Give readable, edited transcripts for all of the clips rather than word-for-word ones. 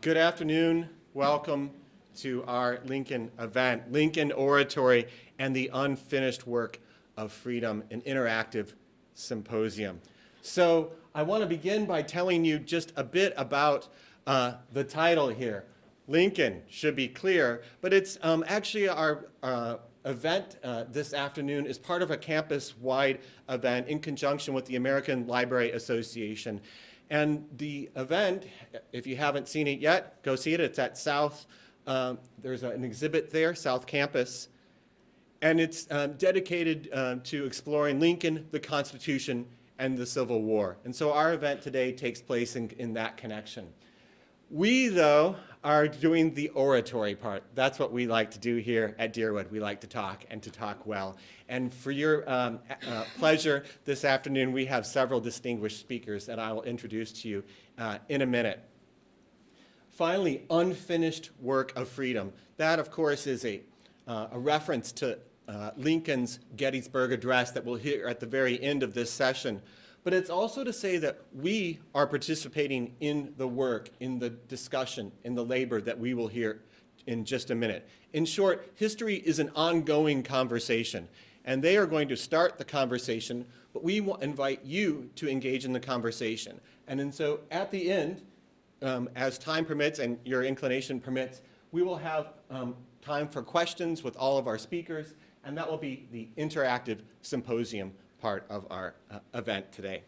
Good afternoon. Welcome to our Lincoln event, Lincoln Oratory and the Unfinished Work of Freedom, an interactive symposium. So I want to begin by telling you just a bit about the title here. Lincoln should be clear, but it's actually our event this afternoon is part of a campus-wide event in conjunction with the American Library Association. And the event, if you haven't seen it yet, go see it. It's at South, there's an exhibit there, South Campus. And it's dedicated to exploring Lincoln, the Constitution, and the Civil War. And so our event today takes place in that connection. We, though, are doing the oratory part. That's what we like to do here at Deerwood. We like to talk and to talk well. And for your pleasure this afternoon, we have several distinguished speakers that I will introduce to you in a minute. Finally, unfinished work of freedom. That, of course, is a reference to Lincoln's Gettysburg Address that we'll hear at the very end of this session. But it's also to say that we are participating in the work, in the discussion, in the labor that we will hear in just a minute. In short, history is an ongoing conversation, and they are going to start the conversation, but we invite you to engage in the conversation. And so at the end, as time permits and your inclination permits, we will have time for questions with all of our speakers, and that will be the interactive symposium part of our event today.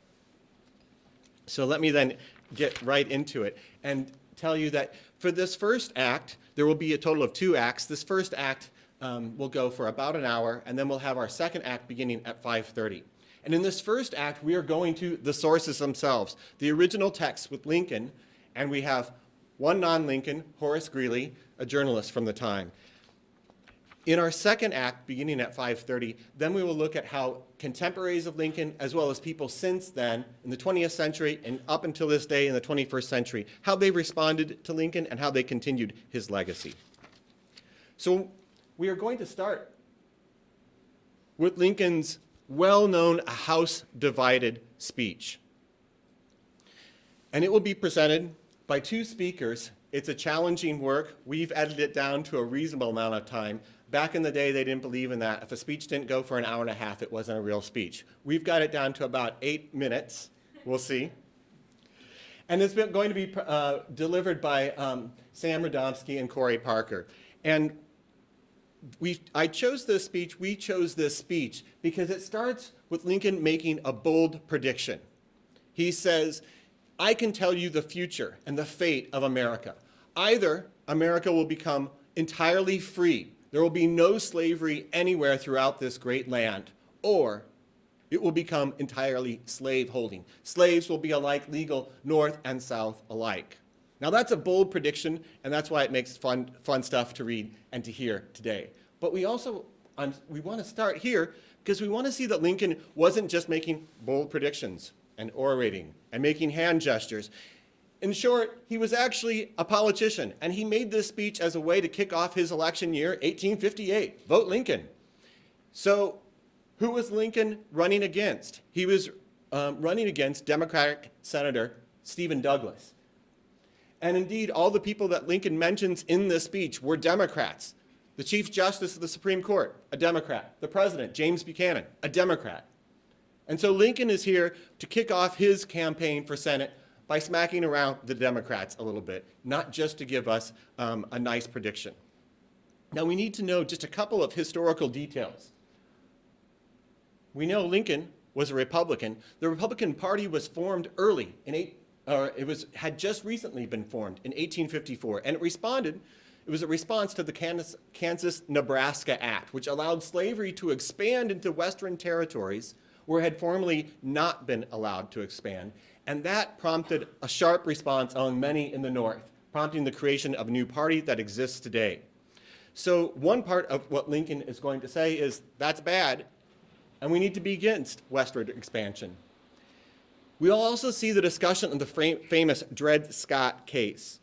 So let me then get right into it and tell you that for this first act, there will be a total of 2 acts. This first act will go for about an hour, and then we'll have our second act beginning at 5:30. And in this first act, we are going to the sources themselves, the original text with Lincoln, and we have one non-Lincoln, Horace Greeley, a journalist from the time. In our second act, beginning at 5:30, then we will look at how contemporaries of Lincoln, as well as people since then, in the 20th century and up until this day in the 21st century, how they responded to Lincoln and how they continued his legacy. So we are going to start with Lincoln's well-known House Divided speech. And it will be presented by 2 speakers. It's a challenging work. We've edited it down to a reasonable amount of time. Back in the day, they didn't believe in that. If a speech didn't go for an hour and a half, it wasn't a real speech. We've got it down to about 8 minutes. We'll see. And it's going to be delivered by Sam Radomski and Corey Parker. And I chose this speech, we chose this speech, because it starts with Lincoln making a bold prediction. He says, I can tell you the future and the fate of America. Either America will become entirely free, there will be no slavery anywhere throughout this great land, or it will become entirely slave-holding. Slaves will be alike legal north and south alike. Now that's a bold prediction, and that's why it makes fun stuff to read and to hear today. But we also, we want to start here because we want to see that Lincoln wasn't just making bold predictions and orating and making hand gestures. In short, he was actually a politician, and he made this speech as a way to kick off his election year, 1858. Vote Lincoln. So who was Lincoln running against? He was running against Democratic Senator Stephen Douglas. And indeed, all the people that Lincoln mentions in this speech were Democrats. The Chief Justice of the Supreme Court, a Democrat. The President, James Buchanan, a Democrat. And so Lincoln is here to kick off his campaign for Senate by smacking around the Democrats a little bit, not just to give us a nice prediction. Now we need to know just a couple of historical details. We know Lincoln was a Republican. The Republican Party was formed early, had just recently been formed in 1854, and it was a response to the Kansas-Nebraska Act, which allowed slavery to expand into Western territories where it had formerly not been allowed to expand. And that prompted a sharp response among many in the North, prompting the creation of a new party that exists today. So one part of what Lincoln is going to say is, that's bad, and we need to be against westward expansion. We'll also see the discussion of the famous Dred Scott case.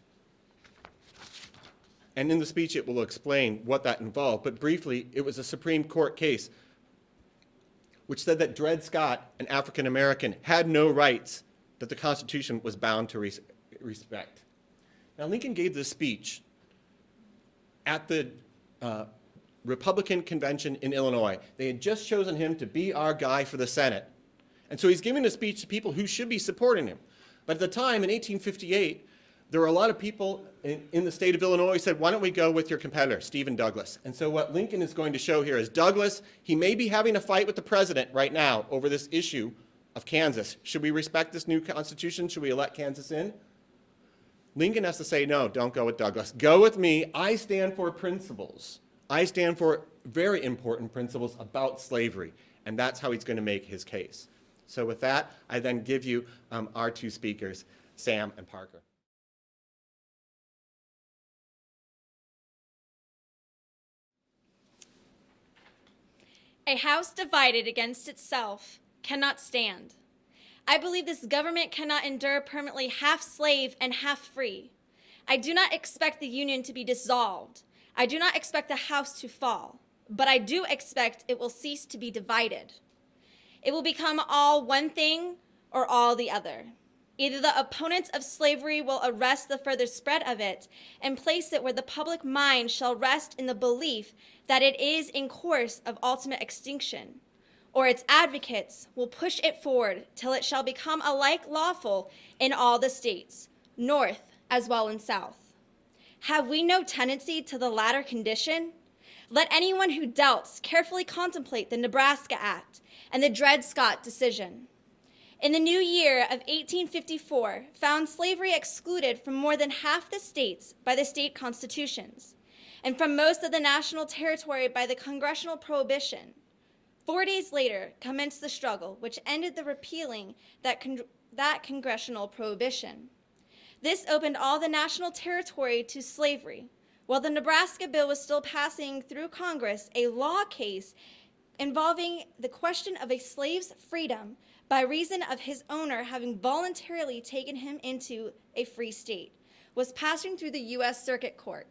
And in the speech, it will explain what that involved. But briefly, it was a Supreme Court case which said that Dred Scott, an African American, had no rights that the Constitution was bound to respect. Now, Lincoln gave this speech at the Republican convention in Illinois. They had just chosen him to be our guy for the Senate. And so he's giving a speech to people who should be supporting him. But at the time, in 1858, there were a lot of people in the state of Illinois who said, why don't we go with your competitor, Stephen Douglas? And so what Lincoln is going to show here is Douglas, he may be having a fight with the president right now over this issue of Kansas. Should we respect this new Constitution? Should we elect Kansas in? Lincoln has to say, no, don't go with Douglas. Go with me. I stand for principles. I stand for very important principles about slavery. And that's how he's going to make his case. So with that, I then give you our two speakers, Sam and Parker. A house divided against itself cannot stand. I believe this government cannot endure permanently half slave and half free. I do not expect the Union to be dissolved. I do not expect the house to fall, but I do expect it will cease to be divided. It will become all one thing or all the other. Either the opponents of slavery will arrest the further spread of it and place it where the public mind shall rest in the belief that it is in course of ultimate extinction, or its advocates will push it forward till it shall become alike lawful in all the states, north as well as south. Have we no tendency to the latter condition? Let anyone who doubts carefully contemplate the Nebraska Act and the Dred Scott decision. In the new year of 1854, found slavery excluded from more than half the states by the state constitutions, and from most of the national territory by the congressional prohibition. 4 days later commenced the struggle which ended the repealing that congressional prohibition. This opened all the national territory to slavery. While the Nebraska bill was still passing through Congress, a law case involving the question of a slave's freedom by reason of his owner having voluntarily taken him into a free state was passing through the U.S. Circuit Court.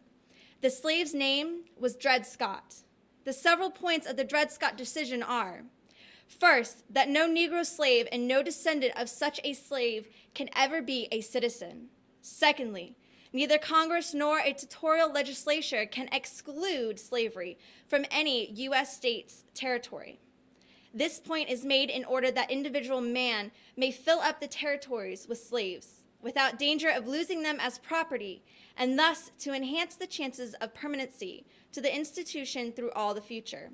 The slave's name was Dred Scott. The several points of the Dred Scott decision are, first, that no Negro slave and no descendant of such a slave can ever be a citizen. Secondly, neither Congress nor a territorial legislature can exclude slavery from any U.S. state's territory. This point is made in order that individual man may fill up the territories with slaves without danger of losing them as property, and thus to enhance the chances of permanency to the institution through all the future.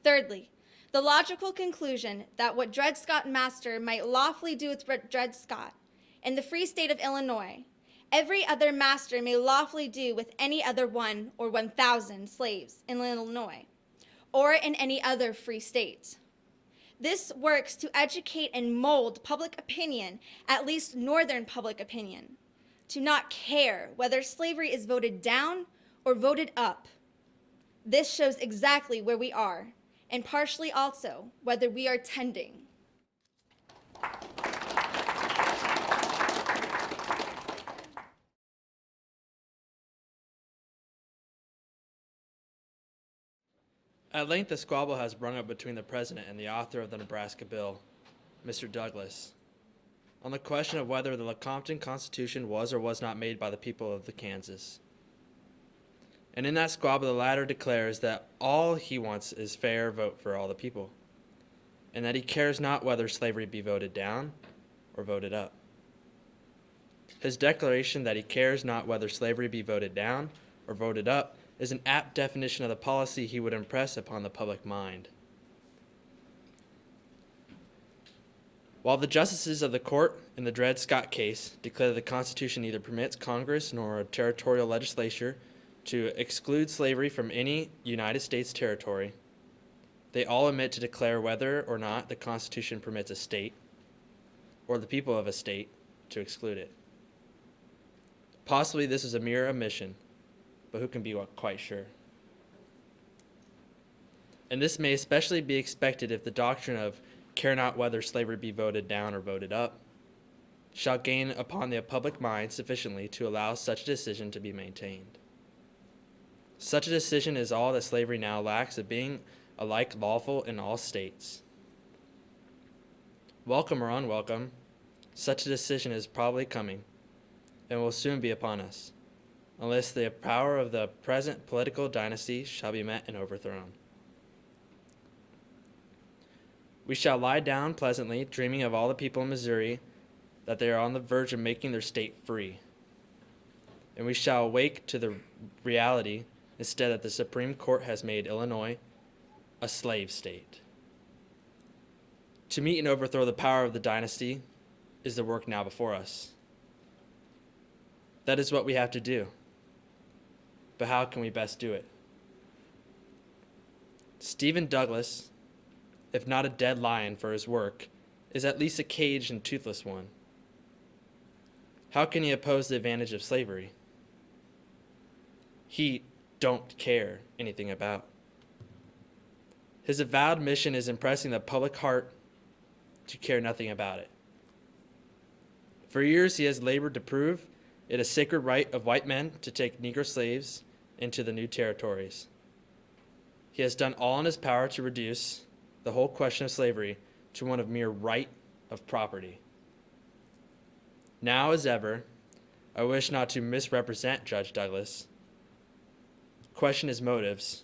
Thirdly, the logical conclusion that what Dred Scott master might lawfully do with Dred Scott in the free state of Illinois, every other master may lawfully do with any other 1 or 1,000 slaves in Illinois, or in any other free state. This works to educate and mold public opinion, at least northern public opinion, to not care whether slavery is voted down or voted up. This shows exactly where we are, and partially also whether we are tending. At length, a squabble has sprung up between the President and the author of the Nebraska bill, Mr. Douglas, on the question of whether the Lecompton Constitution was or was not made by the people of the Kansas. And in that squabble, the latter declares that all he wants is fair vote for all the people, and that he cares not whether slavery be voted down or voted up. His declaration that he cares not whether slavery be voted down or voted up is an apt definition of the policy he would impress upon the public mind. While the justices of the court in the Dred Scott case declare the Constitution neither permits Congress nor a territorial legislature to exclude slavery from any United States territory, they all omit to declare whether or not the Constitution permits a state or the people of a state to exclude it. Possibly this is a mere omission, but who can be quite sure? And this may especially be expected if the doctrine of care not whether slavery be voted down or voted up shall gain upon the public mind sufficiently to allow such a decision to be maintained. Such a decision is all that slavery now lacks of being alike lawful in all states. Welcome or unwelcome, such a decision is probably coming, and will soon be upon us, unless the power of the present political dynasty shall be met and overthrown. We shall lie down pleasantly, dreaming of all the people in Missouri, that they are on the verge of making their state free. And we shall awake to the reality, instead, that the Supreme Court has made Illinois a slave state. To meet and overthrow the power of the dynasty is the work now before us. That is what we have to do. But how can we best do it? Stephen Douglas, if not a dead lion for his work, is at least a caged and toothless one. How can he oppose the advantage of slavery? He don't care anything about. His avowed mission is impressing the public heart to care nothing about it. For years he has labored to prove it a sacred right of white men to take Negro slaves into the new territories. He has done all in his power to reduce the whole question of slavery to one of mere right of property. Now as ever, I wish not to misrepresent Judge Douglas, question his motives,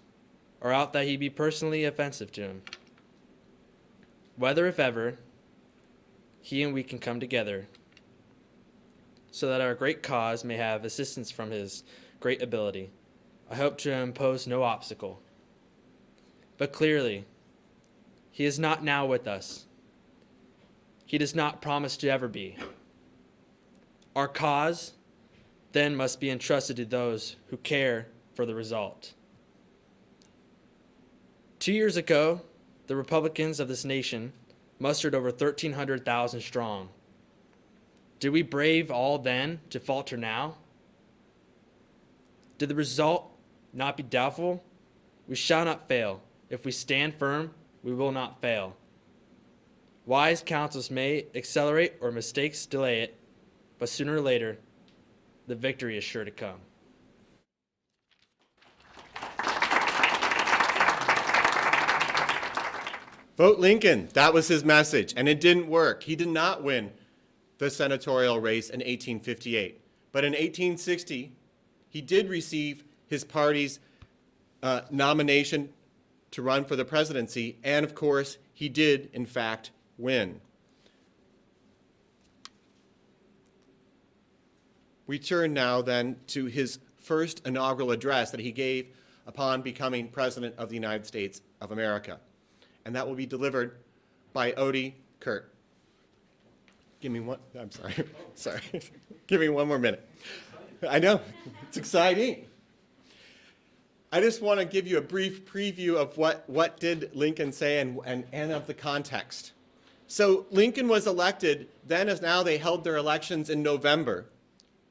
or out that he be personally offensive to him. Whether, if ever, he and we can come together so that our great cause may have assistance from his great ability, I hope to impose no obstacle. But clearly, he is not now with us. He does not promise to ever be. Our cause then must be entrusted to those who care for the result. 2 years ago, the Republicans of this nation mustered over 1,300,000 strong. Did we brave all then to falter now? Did the result not be doubtful? We shall not fail. If we stand firm, we will not fail. Wise counsels may accelerate or mistakes delay it, but sooner or later, the victory is sure to come. Vote Lincoln. That was his message, and it didn't work. He did not win the senatorial race in 1858. But in 1860, he did receive his party's nomination to run for the presidency, and of course, he did, in fact, win. We turn now then to his first inaugural address that he gave upon becoming President of the United States of America. And that will be delivered by Odie Kurt. Give me one, I'm sorry, sorry. Give me one more minute. I know, it's exciting. I just want to give you a brief preview of what did Lincoln say and of the context. So Lincoln was elected then as now. They held their elections in November.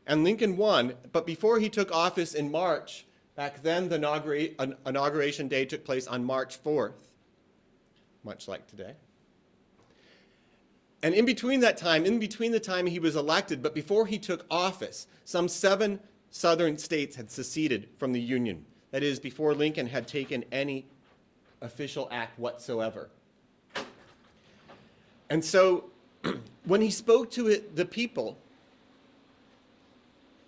And Lincoln won, but before he took office in March, back then the inauguration day took place on March 4th, much like today. And in between the time he was elected, but before he took office, some 7 southern states had seceded from the Union. That is, before Lincoln had taken any official act whatsoever. And so when he spoke to the people,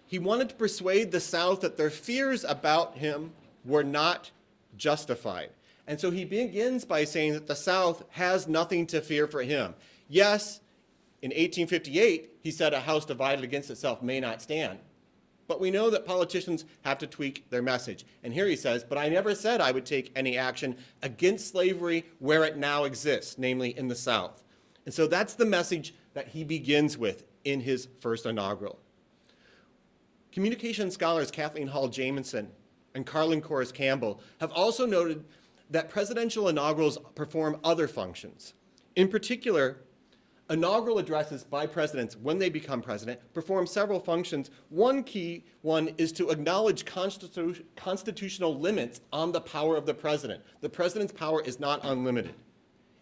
he wanted to persuade the South that their fears about him were not justified. And so he begins by saying that the South has nothing to fear for him. Yes, in 1858, he said a house divided against itself may not stand. But we know that politicians have to tweak their message. And here he says, but I never said I would take any action against slavery where it now exists, namely in the South. And so that's the message that he begins with in his first inaugural. Communication scholars Kathleen Hall Jamieson and Carlin Corris Campbell have also noted that presidential inaugurals perform other functions. In particular, inaugural addresses by presidents when they become president perform several functions. One key one is to acknowledge constitutional limits on the power of the president. The president's power is not unlimited.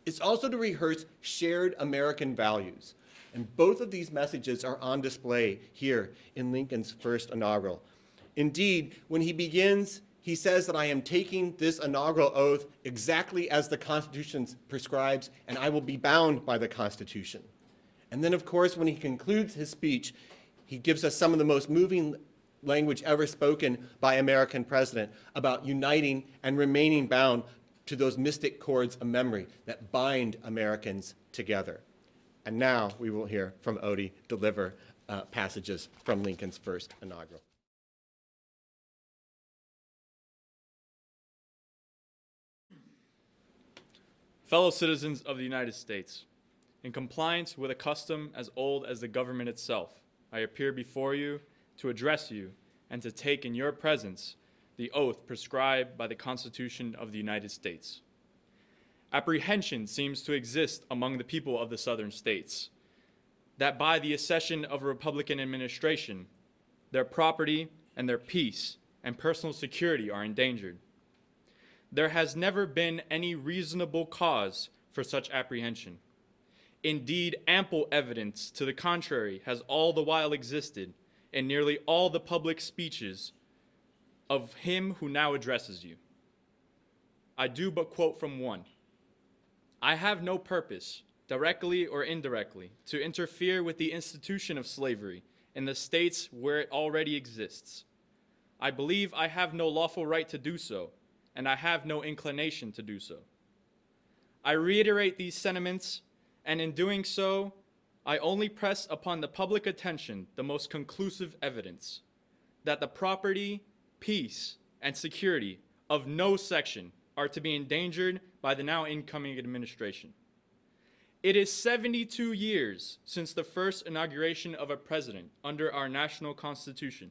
It's also to rehearse shared American values. And both of these messages are on display here in Lincoln's first inaugural. Indeed, when he begins, he says that I am taking this inaugural oath exactly as the Constitution prescribes, and I will be bound by the Constitution. And then, of course, when he concludes his speech, He gives us some of the most moving language ever spoken by American president about uniting and remaining bound to those mystic cords of memory that bind Americans together. And now we will hear from Odie deliver passages from Lincoln's first inaugural. Fellow citizens of the United States, in compliance with a custom as old as the government itself, I appear before you to address you and to take in your presence the oath prescribed by the Constitution of the United States. Apprehension seems to exist among the people of the southern states that by the accession of a Republican administration, their property and their peace and personal security are endangered. There has never been any reasonable cause for such apprehension. Indeed, ample evidence to the contrary has all the while existed in nearly all the public speeches of him who now addresses you. I do but quote from one. I have no purpose, directly or indirectly, to interfere with the institution of slavery in the states where it already exists. I believe I have no lawful right to do so, and I have no inclination to do so. I reiterate these sentiments, and in doing so, I only press upon the public attention the most conclusive evidence that the property, peace, and security of no section are to be endangered by the now incoming administration. It is 72 years since the first inauguration of a president under our national Constitution.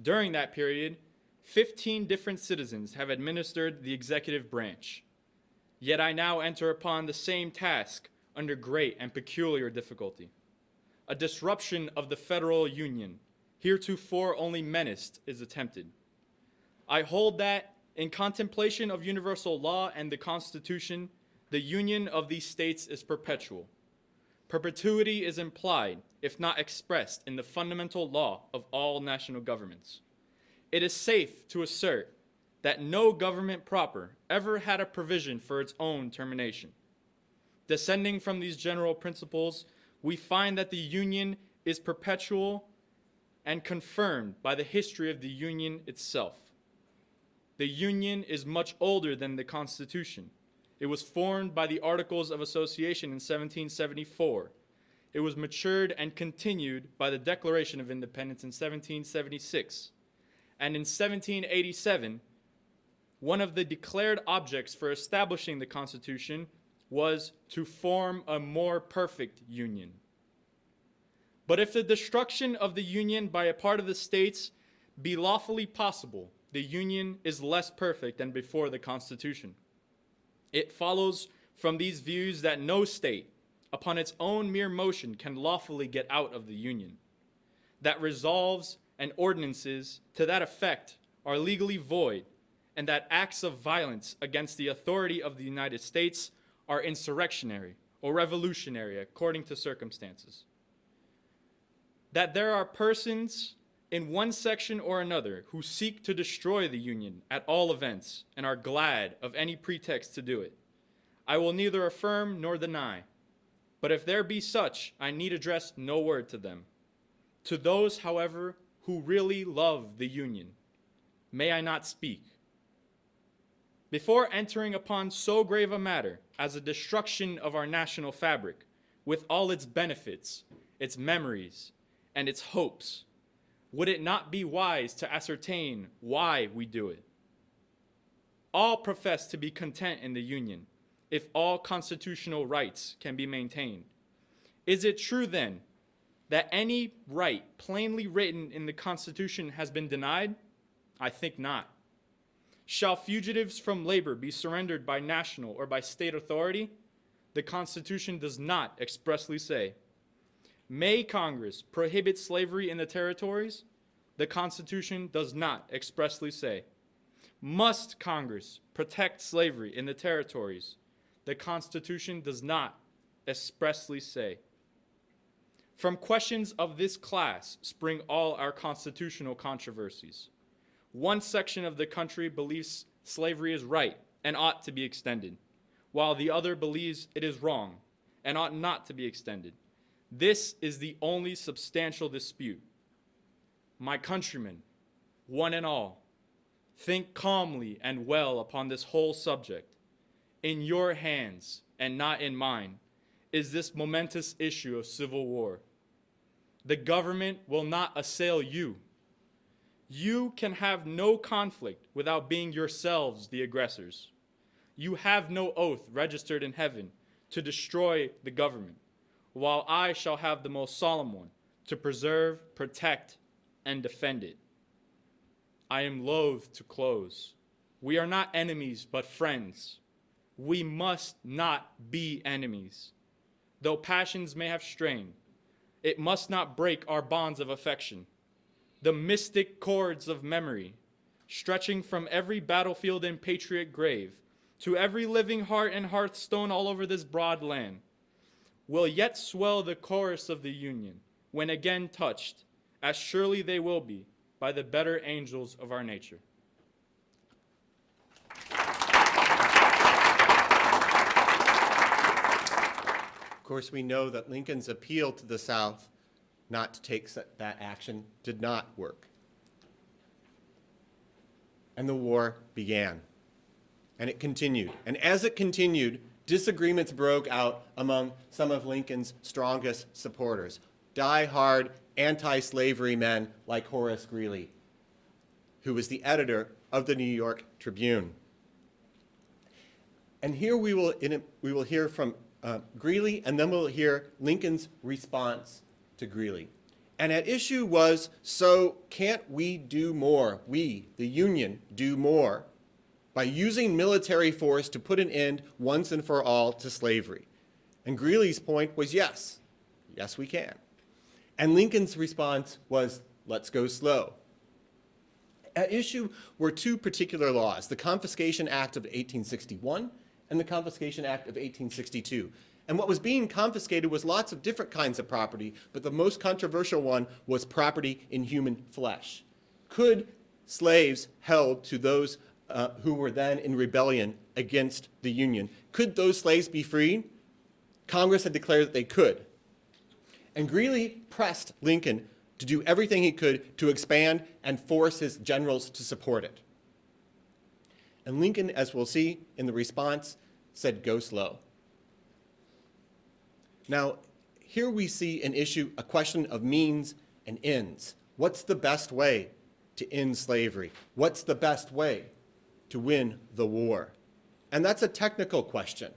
During that period, 15 different citizens have administered the executive branch. Yet I now enter upon the same task under great and peculiar difficulty. A disruption of the federal union, heretofore only menaced, is attempted. I hold that, in contemplation of universal law and the Constitution, the union of these states is perpetual. Perpetuity is implied, if not expressed, in the fundamental law of all national governments. It is safe to assert that no government proper ever had a provision for its own termination. Descending from these general principles, we find that the Union is perpetual and confirmed by the history of the Union itself. The Union is much older than the Constitution. It was formed by the Articles of Association in 1774. It was matured and continued by the Declaration of Independence in 1776. And in 1787, one of the declared objects for establishing the Constitution was to form a more perfect union. But if the destruction of the union by a part of the states be lawfully possible, the union is less perfect than before the Constitution. It follows from these views that no state, upon its own mere motion, can lawfully get out of the union, that resolves and ordinances to that effect are legally void, and that acts of violence against the authority of the United States are insurrectionary or revolutionary according to circumstances. That there are persons in one section or another who seek to destroy the Union at all events and are glad of any pretext to do it, I will neither affirm nor deny. But if there be such, I need address no word to them. To those, however, who really love the Union, may I not speak? Before entering upon so grave a matter as the destruction of our national fabric, with all its benefits, its memories, and its hopes, would it not be wise to ascertain why we do it? All profess to be content in the Union, if all constitutional rights can be maintained. Is it true, then, that any right plainly written in the Constitution has been denied? I think not. Shall fugitives from labor be surrendered by national or by state authority? The Constitution does not expressly say. May Congress prohibit slavery in the territories? The Constitution does not expressly say. Must Congress protect slavery in the territories? The Constitution does not expressly say. From questions of this class spring all our constitutional controversies. One section of the country believes slavery is right and ought to be extended, while the other believes it is wrong and ought not to be extended. This is the only substantial dispute. My countrymen, one and all, think calmly and well upon this whole subject. In your hands, and not in mine, is this momentous issue of civil war. The government will not assail you. You can have no conflict without being yourselves the aggressors. You have no oath registered in heaven to destroy the government, while I shall have the most solemn one to preserve, protect, and defend it. I am loath to close. We are not enemies, but friends. We must not be enemies. Though passions may have strained, it must not break our bonds of affection. The mystic cords of memory, stretching from every battlefield and patriot grave to every living heart and hearthstone all over this broad land, will yet swell the chorus of the Union when again touched, as surely they will be, by the better angels of our nature. Of course, we know that Lincoln's appeal to the South not to take that action did not work. And the war began. And it continued. And as it continued, disagreements broke out among some of Lincoln's strongest supporters, die-hard anti-slavery men like Horace Greeley, who was the editor of the New York Tribune. And here we will hear from Greeley, and then we'll hear Lincoln's response to Greeley. And at issue was, so can't we do more, we, the Union, do more by using military force to put an end once and for all to slavery? And Greeley's point was yes, yes we can. And Lincoln's response was, let's go slow. At issue were two particular laws, the Confiscation Act of 1861 and the Confiscation Act of 1862. And what was being confiscated was lots of different kinds of property, but the most controversial one was property in human flesh. Could slaves held to those who were then in rebellion against the Union, could those slaves be freed? Congress had declared that they could. And Greeley pressed Lincoln to do everything he could to expand and force his generals to support it. And Lincoln, as we'll see in the response, said, go slow. Now, here we see an issue, a question of means and ends. What's the best way to end slavery? What's the best way to win the war? And that's a technical question.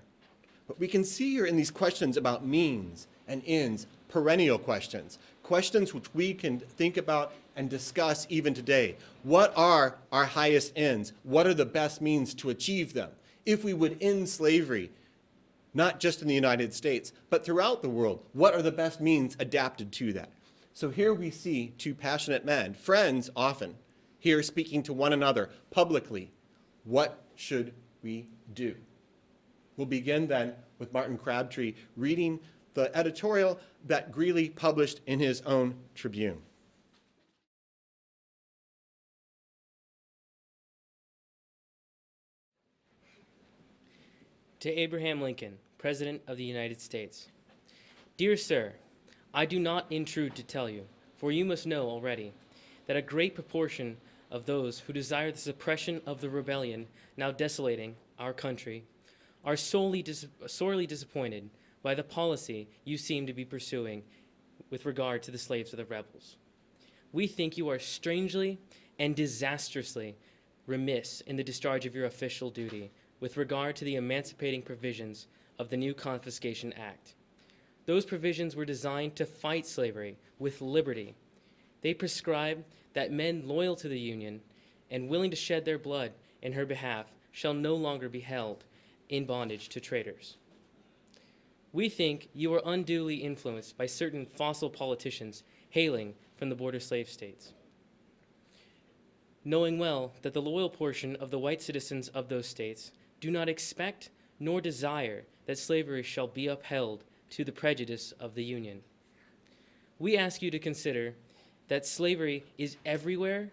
But we can see here in these questions about means and ends, perennial questions, questions which we can think about and discuss even today. What are our highest ends? What are the best means to achieve them? If we would end slavery, not just in the United States, but throughout the world, what are the best means adapted to that? So here we see two passionate men, friends often, here speaking to one another publicly. What should we do? We'll begin then with Martin Crabtree reading the editorial that Greeley published in his own Tribune. To Abraham Lincoln, President of the United States. Dear Sir, I do not intrude to tell you, for you must know already, that a great proportion of those who desire the suppression of the rebellion now desolating our country are sorely disappointed by the policy you seem to be pursuing with regard to the slaves of the rebels. We think you are strangely and disastrously remiss in the discharge of your official duty with regard to the emancipating provisions of the new Confiscation Act. Those provisions were designed to fight slavery with liberty. They prescribe that men loyal to the Union and willing to shed their blood in her behalf shall no longer be held in bondage to traitors. We think you are unduly influenced by certain fossil politicians hailing from the border slave states. Knowing well that the loyal portion of the white citizens of those states do not expect nor desire that slavery shall be upheld to the prejudice of the Union. We ask you to consider that slavery is everywhere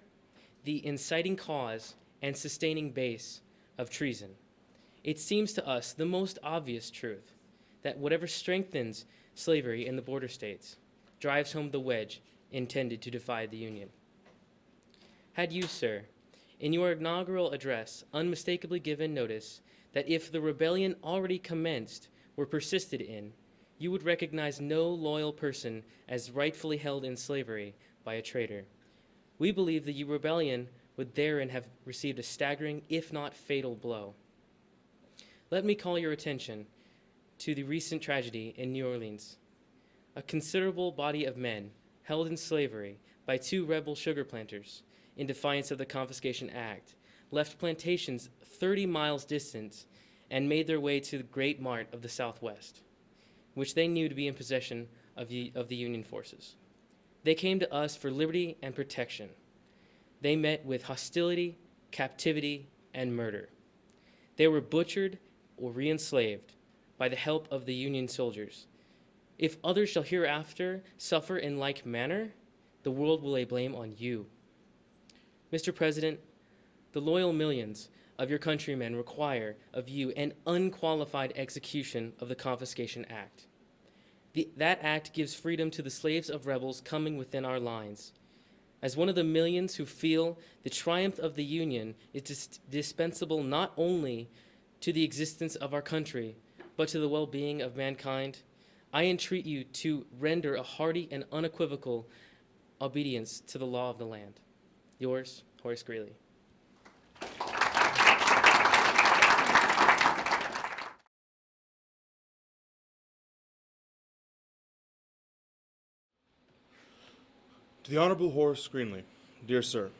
the inciting cause and sustaining base of treason. It seems to us the most obvious truth that whatever strengthens slavery in the border states, drives home the wedge intended to divide the Union. Had you, sir, in your inaugural address unmistakably given notice that if the rebellion already commenced were persisted in, you would recognize no loyal person as rightfully held in slavery by a traitor, we believe the rebellion would therein have received a staggering, if not fatal, blow. Let me call your attention to the recent tragedy in New Orleans. A considerable body of men held in slavery by two rebel sugar planters in defiance of the Confiscation Act left plantations 30 miles distant and made their way to the Great Mart of the Southwest, which they knew to be in possession of the Union forces. They came to us for liberty and protection. They met with hostility, captivity, and murder. They were butchered or re-enslaved by the help of the Union soldiers. If others shall hereafter suffer in like manner, the world will lay blame on you. Mr. President, the loyal millions of your countrymen require of you an unqualified execution of the Confiscation Act. That act gives freedom to the slaves of rebels coming within our lines. As one of the millions who feel the triumph of the Union is dispensable not only to the existence of our country, but to the well-being of mankind, I entreat you to render a hearty and unequivocal obedience to the law of the land. Yours, Horace Greeley. To the Honorable Horace Greeley, dear sir,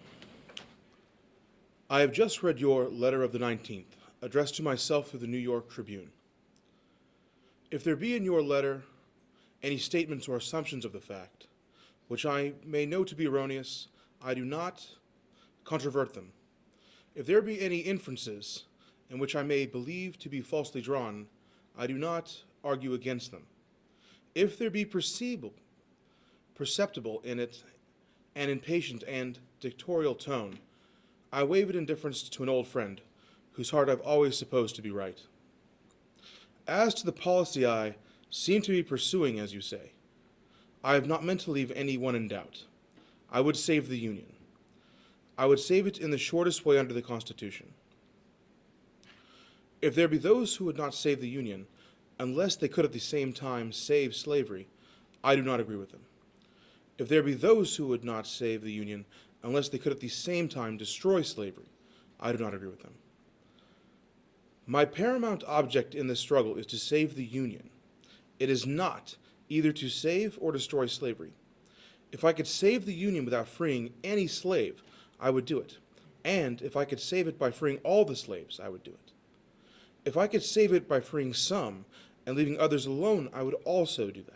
I have just read your letter of the 19th, addressed to myself through the New York Tribune. If there be in your letter any statements or assumptions of the fact, which I may know to be erroneous, I do not controvert them. If there be any inferences in which I may believe to be falsely drawn, I do not argue against them. If there be perceptible in it an impatient and dictatorial tone, I waive it in deference to an old friend, whose heart I've always supposed to be right. As to the policy I seem to be pursuing, as you say, I have not meant to leave any one in doubt. I would save the Union. I would save it in the shortest way under the Constitution. If there be those who would not save the Union, unless they could at the same time save slavery, I do not agree with them. If there be those who would not save the Union unless they could at the same time destroy slavery, I do not agree with them. My paramount object in this struggle is to save the Union. It is not either to save or destroy slavery. If I could save the Union without freeing any slave, I would do it. And if I could save it by freeing all the slaves, I would do it. If I could save it by freeing some and leaving others alone, I would also do that.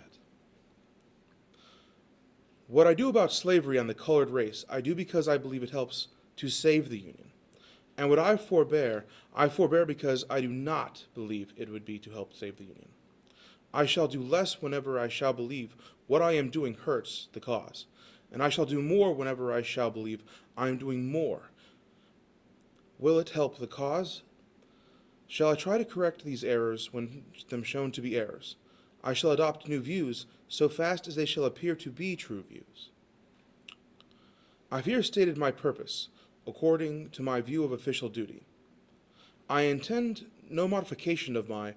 What I do about slavery on the colored race, I do because I believe it helps to save the Union. And what I forbear because I do not believe it would be to help save the Union. I shall do less whenever I shall believe what I am doing hurts the cause, and I shall do more whenever I shall believe I am doing more. Will it help the cause? Shall I try to correct these errors when them shown to be errors? I shall adopt new views so fast as they shall appear to be true views. I've here stated my purpose, according to my view of official duty. I intend no modification of my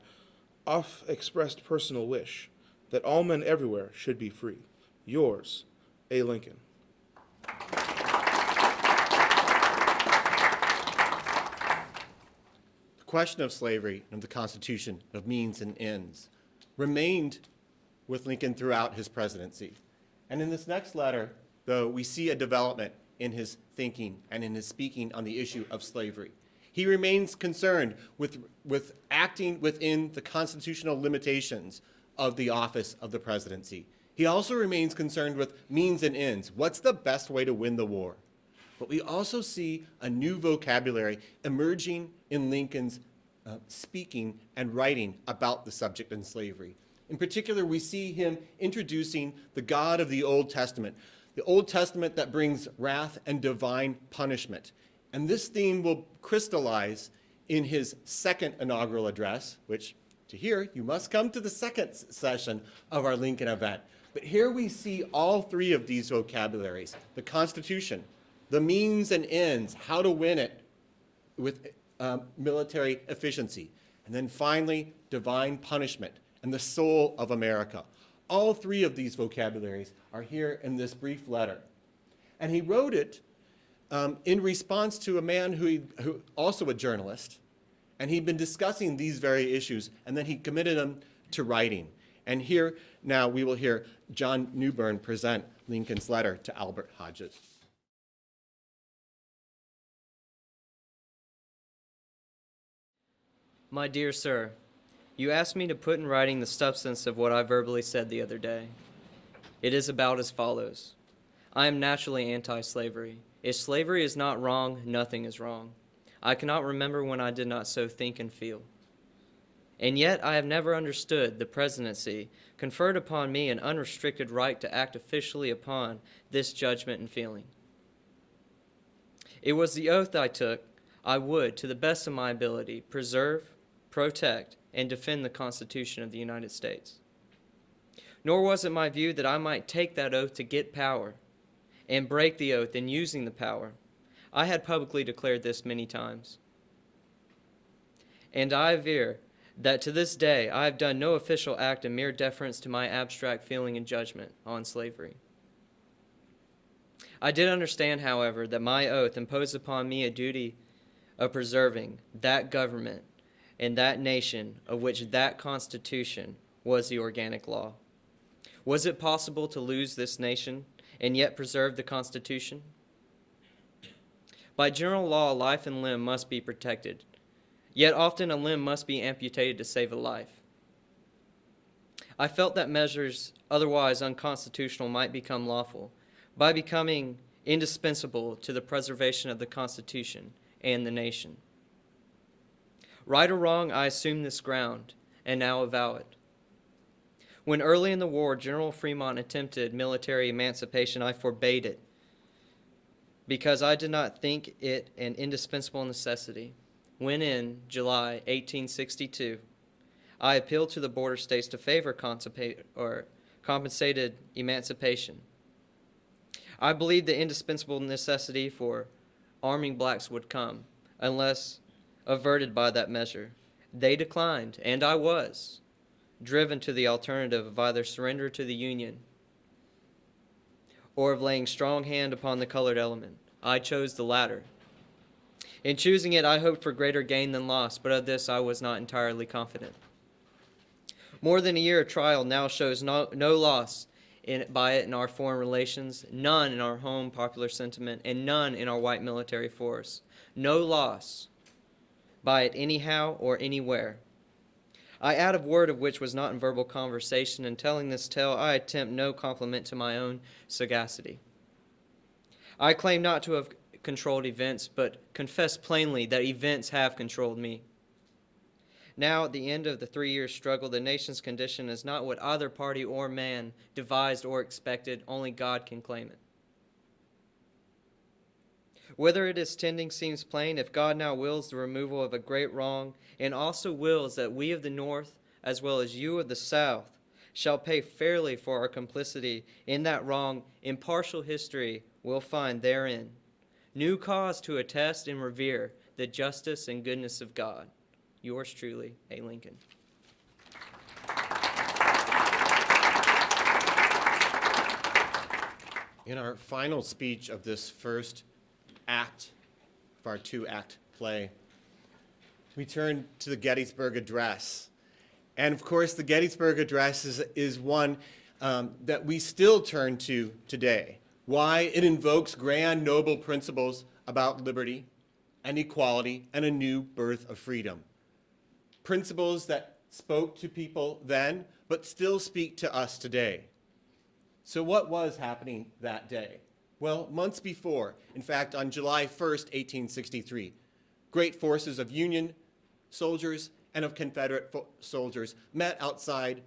oft-expressed personal wish that all men everywhere should be free. Yours, A. Lincoln. The question of slavery and of the Constitution, of means and ends, remained with Lincoln throughout his presidency. And in this next letter, though, we see a development in his thinking and in his speaking on the issue of slavery. He remains concerned with acting within the constitutional limitations of the office of the presidency. He also remains concerned with means and ends. What's the best way to win the war? But we also see a new vocabulary emerging in Lincoln's speaking and writing about the subject in slavery. In particular, we see him introducing the God of the Old Testament that brings wrath and divine punishment. And this theme will crystallize in his second inaugural address, which to hear, you must come to the second session of our Lincoln event. But here we see all three of these vocabularies: the Constitution, the means and ends, how to win it with military efficiency, and then finally, divine punishment and the soul of America. All three of these vocabularies are here in this brief letter. And he wrote it in response to a man who also a journalist, and he'd been discussing these very issues, and then he committed them to writing. And here, now, we will hear John Newbern present Lincoln's letter to Albert Hodges. My dear sir, you asked me to put in writing the substance of what I verbally said the other day. It is about as follows. I am naturally anti-slavery. If slavery is not wrong, nothing is wrong. I cannot remember when I did not so think and feel. And yet I have never understood the presidency conferred upon me an unrestricted right to act officially upon this judgment and feeling. It was the oath I took I would, to the best of my ability, preserve, protect, and defend the Constitution of the United States. Nor was it my view that I might take that oath to get power and break the oath in using the power. I had publicly declared this many times. And I aver that to this day I have done no official act in mere deference to my abstract feeling and judgment on slavery. I did understand, however, that my oath imposed upon me a duty of preserving that government and that nation of which that Constitution was the organic law. Was it possible to lose this nation and yet preserve the Constitution? By general law, life and limb must be protected, yet often a limb must be amputated to save a life. I felt that measures otherwise unconstitutional might become lawful by becoming indispensable to the preservation of the Constitution and the nation. Right or wrong, I assume this ground, and now avow it. When early in the war, General Fremont attempted military emancipation, I forbade it, because I did not think it an indispensable necessity. When in July 1862, I appealed to the border states to favor compensated emancipation. I believed the indispensable necessity for arming blacks would come, unless averted by that measure. They declined, and I was driven to the alternative of either surrender to the Union or of laying strong hand upon the colored element. I chose the latter. In choosing it, I hoped for greater gain than loss, but of this I was not entirely confident. More than a year of trial now shows no loss by it in our foreign relations, none in our home popular sentiment, and none in our white military force. No loss by it anyhow or anywhere. I add a word of which was not in verbal conversation. In telling this tale, I attempt no compliment to my own sagacity. I claim not to have controlled events, but confess plainly that events have controlled me. Now, at the end of the 3-year struggle, the nation's condition is not what either party or man devised or expected. Only God can claim it. Whither it is tending seems plain. If God now wills the removal of a great wrong, and also wills that we of the North, as well as you of the South, shall pay fairly for our complicity in that wrong, impartial history will find therein new cause to attest and revere the justice and goodness of God. Yours truly, A. Lincoln. In our final speech of this first act of our 2-act play, we turn to the Gettysburg Address. And of course, the Gettysburg Address is one that we still turn to today. Why? It invokes grand, noble principles about liberty and equality and a new birth of freedom. Principles that spoke to people then, but still speak to us today. So what was happening that day? Well, months before, in fact, on July 1st, 1863, great forces of Union soldiers and of Confederate soldiers met outside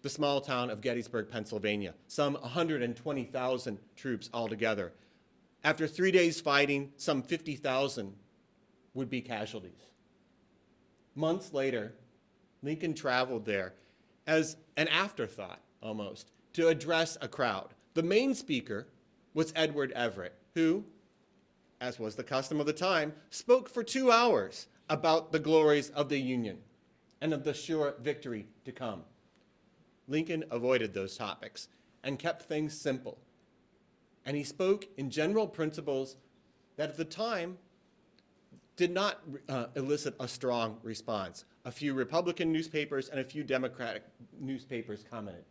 the small town of Gettysburg, Pennsylvania, some 120,000 troops altogether. After 3 days fighting, some 50,000 would be casualties. Months later, Lincoln traveled there as an afterthought, almost, to address a crowd. The main speaker was Edward Everett, who, as was the custom of the time, spoke for 2 hours about the glories of the Union and of the sure victory to come. Lincoln avoided those topics and kept things simple. And he spoke in general principles that at the time did not elicit a strong response. A few Republican newspapers and a few Democratic newspapers commented.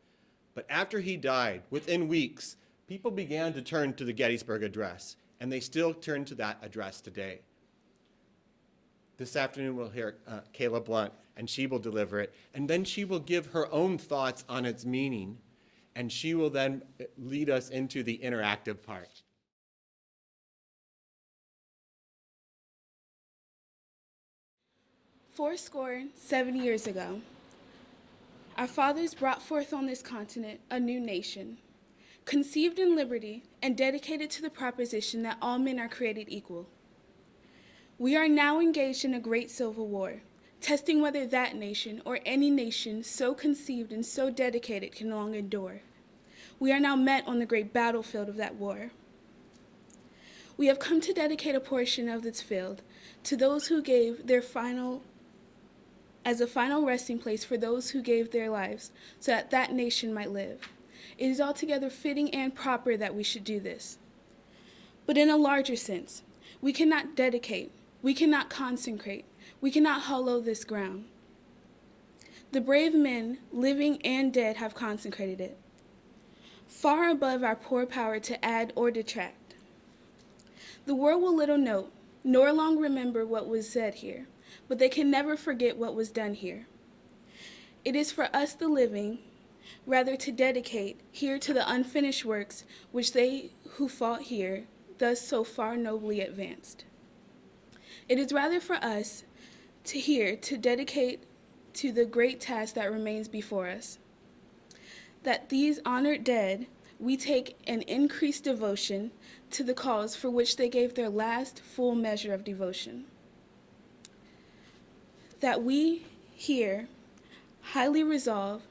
But after he died, within weeks, people began to turn to the Gettysburg Address, and they still turn to that address today. This afternoon we'll hear Kayla Blunt, and she will deliver it, and then she will give her own thoughts on its meaning, and she will then lead us into the interactive part. Fourscore 7 years ago, our fathers brought forth on this continent a new nation, conceived in liberty and dedicated to the proposition that all men are created equal. We are now engaged in a great civil war, testing whether that nation or any nation so conceived and so dedicated can long endure. We are now met on the great battlefield of that war. We have come to dedicate a portion of this field to those who gave their as a final resting place for those who gave their lives so that that nation might live. It is altogether fitting and proper that we should do this. But in a larger sense, we cannot dedicate, we cannot consecrate, we cannot hollow this ground. The brave men, living and dead, have consecrated it, far above our poor power to add or detract. The world will little note, nor long remember what was said here, but they can never forget what was done here. It is for us, the living, rather to dedicate here to the unfinished works which they who fought here thus so far nobly advanced. It is rather for us to dedicate to the great task that remains before us, that these honored dead we take an increased devotion to the cause for which they gave their last full measure of devotion. That we here highly resolve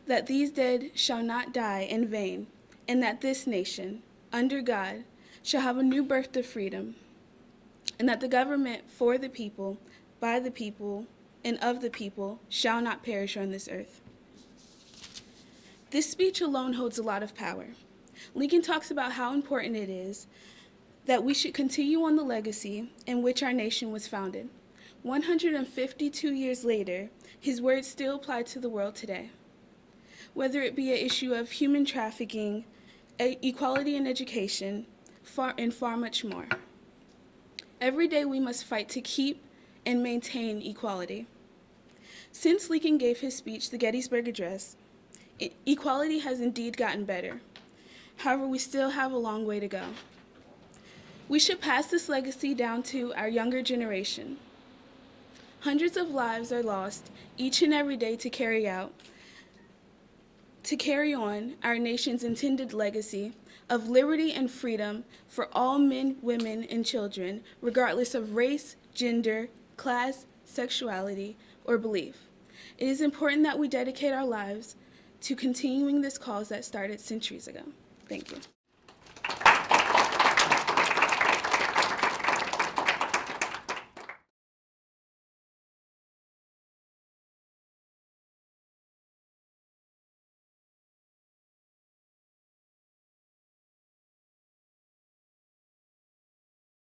that these dead shall not die in vain, and that this nation, under God, shall have a new birth of freedom, and that the government for the people, by the people, and of the people shall not perish on this earth. This speech alone holds a lot of power. Lincoln talks about how important it is that we should continue on the legacy in which our nation was founded. 152 years later, his words still apply to the world today. Whether it be an issue of human trafficking, equality in education, and far much more. Every day we must fight to keep and maintain equality. Since Lincoln gave his speech, the Gettysburg Address, equality has indeed gotten better. However, we still have a long way to go. We should pass this legacy down to our younger generation. Hundreds of lives are lost each and every day to carry on our nation's intended legacy of liberty and freedom for all men, women, and children, regardless of race, gender, class, sexuality, or belief. It is important that we dedicate our lives to continuing this cause that started centuries ago. Thank you.